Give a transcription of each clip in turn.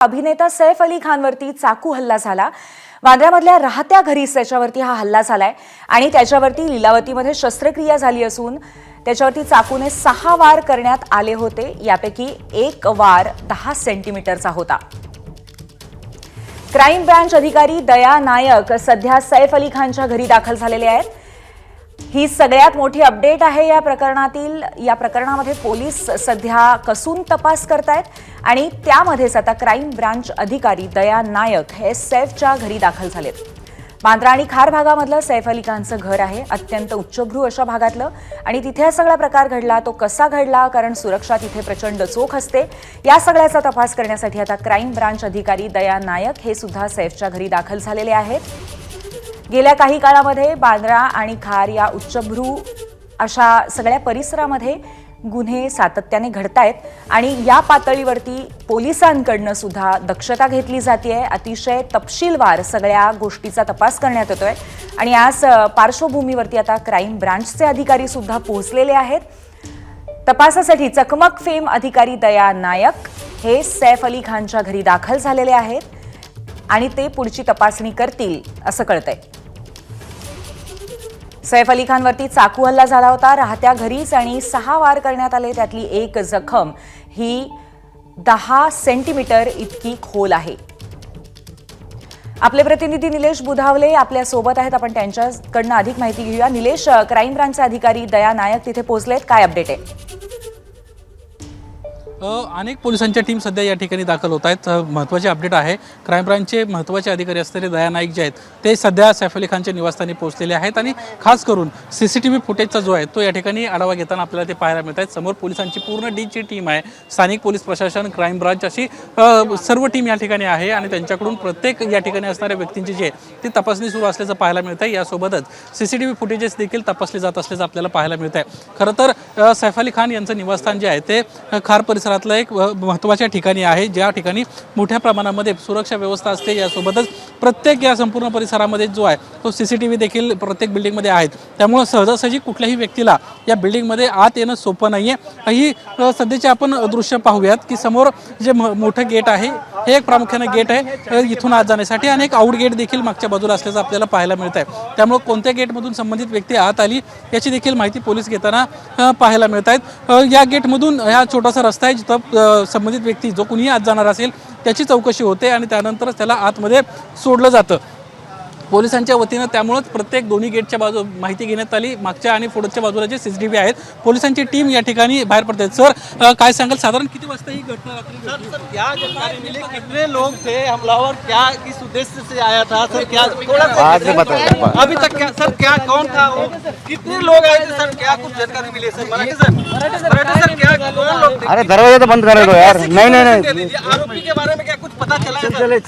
अभिनेता सैफ अली खानवरती चाकू हल्ला झाला। वांद्र्यामधल्या राहत्या घरीच त्याच्यावरती हा हल्ला झालाय आणि त्याच्यावरती लीलावतीमध्ये शस्त्रक्रिया झाली असून त्याच्यावरती चाकूने 6 वार करण्यात आले होते। यापैकी एक वार 10 सेंटीमीटरचा होता। क्राइम ब्रांच अधिकारी दया नायक सध्या सैफ अली खानच्या घरी दाखल झालेले आहेत। ही सगळ्यात मोठी अपडेट आहे या प्रकरणातील। या प्रकरणामध्ये पोलीस सध्या कसून तपास करतायत आणि त्यामध्येच आता क्राइम ब्रांच अधिकारी दया नायक हे सैफच्या घरी दाखल झालेत। बांद्रा आणि खार भागामधलं सैफ अली खानचं घर आहे, अत्यंत उच्चभ्रू अशा भागातलं, आणि तिथे हा सगळा प्रकार घडला। तो कसा घडला, कारण सुरक्षा तिथे प्रचंड चोख असते। या सगळ्याचा तपास करण्यासाठी आता क्राइम ब्रांच अधिकारी दया नायक हे सुद्धा सैफच्या घरी दाखल झालेले आहेत। गेल्या काही काळामध्ये बांद्रा आणि खार या उच्चभ्रू अशा सगळ्या परिसरामध्ये गुन्हे सातत्याने घडतायत आणि या पातळीवरती पोलिसांकडनं सुद्धा दक्षता घेतली जातेय। अतिशय तपशीलवार सगळ्या गोष्टीचा तपास करण्यात येतोय आणि आज पार्श्वभूमीवरती आता क्राइम ब्रांचचे अधिकारी सुद्धा पोहोचलेले आहेत। तपासासाठी चकमक फेम अधिकारी दया नायक हे सैफ अली खानच्या घरी दाखल झालेले आहेत आणि ते पुढची तपासणी करतील असं कळतंय। सैफ अली खानवरती चाकू हल्ला झाला होता राहत्या घरीच आणि 6 वार करण्यात आले। त्यातली एक जखम ही 10 सेंटीमीटर इतकी खोल आहे। आपले प्रतिनिधी निलेश बुधावले आपल्या सोबत आहेत, आपण त्यांच्याकडनं अधिक माहिती घेऊया। निलेश, क्राइम ब्रांचचे अधिकारी दया नायक तिथे पोहोचलेत, काय अपडेट आहे? अनेक पोलिसांच्या टीम सध्या या ठिकाणी दाखल होत आहेत। महत्त्वाचे अपडेट आहे, क्राइम ब्रांचचे महत्त्वाचे अधिकारी असलेले दया नाईक जे आहेत ते सध्या सैफ अली खानच्या निवासस्थानी पोहोचलेले आहेत आणि खास करून CCTV फुटेजचा जो आहे तो या ठिकाणी आढावा घेताना आपल्याला ते पाहायला मिळत आहेत। समोर पोलिसांची पूर्ण डीची टीम आहे, स्थानिक पोलीस प्रशासन, क्राइम ब्रांच अशी सर्व टीम या ठिकाणी आहे आणि त्यांच्याकडून प्रत्येक या ठिकाणी असणाऱ्या व्यक्तींची जी आहे ती तपासणी सुरू असल्याचं पाहायला मिळत आहे। यासोबतच CCTV फुटेजेस देखील तपासले जात असल्याचं आपल्याला पाहायला मिळत आहे। खरं तर सैफ अली खान यांचं निवासस्थान जे आहे ते खार परिसरातलं एक महत्त्वाच्या ठिकाणी आहे, ज्या ठिकाणी मोठ्या प्रमाणामध्ये सुरक्षा व्यवस्था असते। यासोबतच प्रत्येक या संपूर्ण परिसरामध्ये जो आहे तो CCTV देखील प्रत्येक बिल्डिंगमध्ये आहेत, त्यामुळे सहजासहजी कुठल्याही व्यक्तीला या बिल्डिंगमध्ये आत येणं सोपं नाही आहे। ही सध्याचे आपण दृश्य पाहूयात की समोर जे मोठं गेट आहे हे एक प्रामुख्याने गेट आहे इथून आत जाण्यासाठी, आणि एक आउट गेट देखील मागच्या बाजूला असल्याचं आपल्याला पाहायला मिळत आहे। त्यामुळे कोणत्या गेटमधून संबंधित व्यक्ती आत आली याची देखील माहिती पोलीस घेताना पाहायला मिळत आहेत। या गेटमधून हा छोटासा रस्ता आहे जिथं संबंधित व्यक्ती जो कुणीही आत जाणार असेल त्याची चौकशी होते आणि त्यानंतरच त्याला आतमध्ये सोडलं जातं पोलिसांच्या वतीनं। त्यामुळेच प्रत्येक दोन्ही गेटच्या बाजू माहिती घेण्यात आली। मागच्या आणि पुढच्या बाजूला जे CCTV आहेत पोलिसांची टीम या ठिकाणी बाहेर पडते। सर, काय सांगाल, साधारण किती वाजता ही घटना सर क्या जानकारी मिली, कितने लोग थे, हमलावर क्या किस उद्देश्य से आया था सर, क्या अभी तक क्या सर, क्या कौन था वो, कितने लोग आए थे सर, क्या कुछ जानकारी मिली सर? मराठी सर क्या कौन लोग थे? अरे दरवाजा तो बंद करे दो यार। नहीं आरोपी के बारे में क्या कुछ पता चला है सर? एक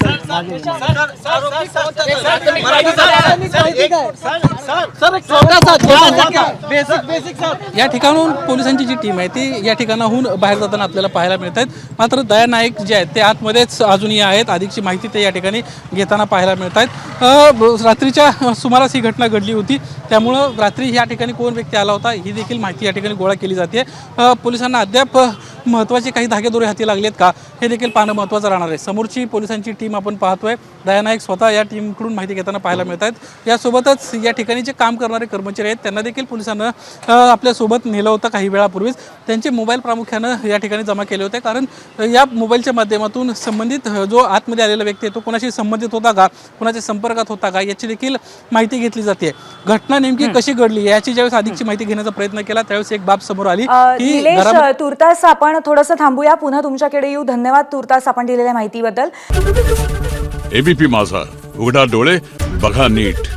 छोटा सा बेसिक सर, या ठिकाणाहून पोलिसांची जी टीम आहे ती या ठिकाणाहून बाहेर जाताना आपल्याला पाहायला मिळत आहेत। मात्र दया नाईक जे आहेत ते आतमध्येच अजूनही आहेत, अधिकची माहिती ते या ठिकाणी घेताना पाहायला मिळत आहेत। रात्रीच्या सुमारास ही घटना घडली होती, त्यामुळं रात्री या ठिकाणी कोण व्यक्ती आला होता ही देखील माहिती या ठिकाणी गोळा केली जाते। पोलिसांना अद्याप महत्त्वाचे काही धागेदोरे हाती लागलेत का हे देखील पाहणं महत्त्वाचं राहणार आहे। समोरची पोलिसांची टीम आपण पाहतोय, दया नाईक स्वतः या टीमकडून माहिती घेताना पाहायला मिळत आहेत। यासोबतच या ठिकाणी जे काम करणारे कर्मचारी आहेत त्यांना देखील पोलिसांना आपल्यासोबत नेलं होतं काही वेळापूर्वीच। त्यांचे मोबाईल प्रामुख्यानं या ठिकाणी जमा केले होते, कारण या मोबाईलच्या माध्यमातून संबंधित जो आतमध्ये आलेला व्यक्ती आहे तो कोणाशी संबंधित होता का, कोणाच्या संपर्कात होता का याची देखील माहिती घेतली जाते। घटना नेमकी कशी घडली याची ज्यावेळेस अधिकची माहिती घेण्याचा प्रयत्न केला त्यावेळेस एक बाब समोर आली की निलेश, तुर्तास आपण थोडंसं थांबूया, पुन्हा तुमच्याकडे येऊ। धन्यवाद तुर्तास आपण दिलेल्या माहितीबद्दल। ABP माझा, उघडा डोळे बघा नीट।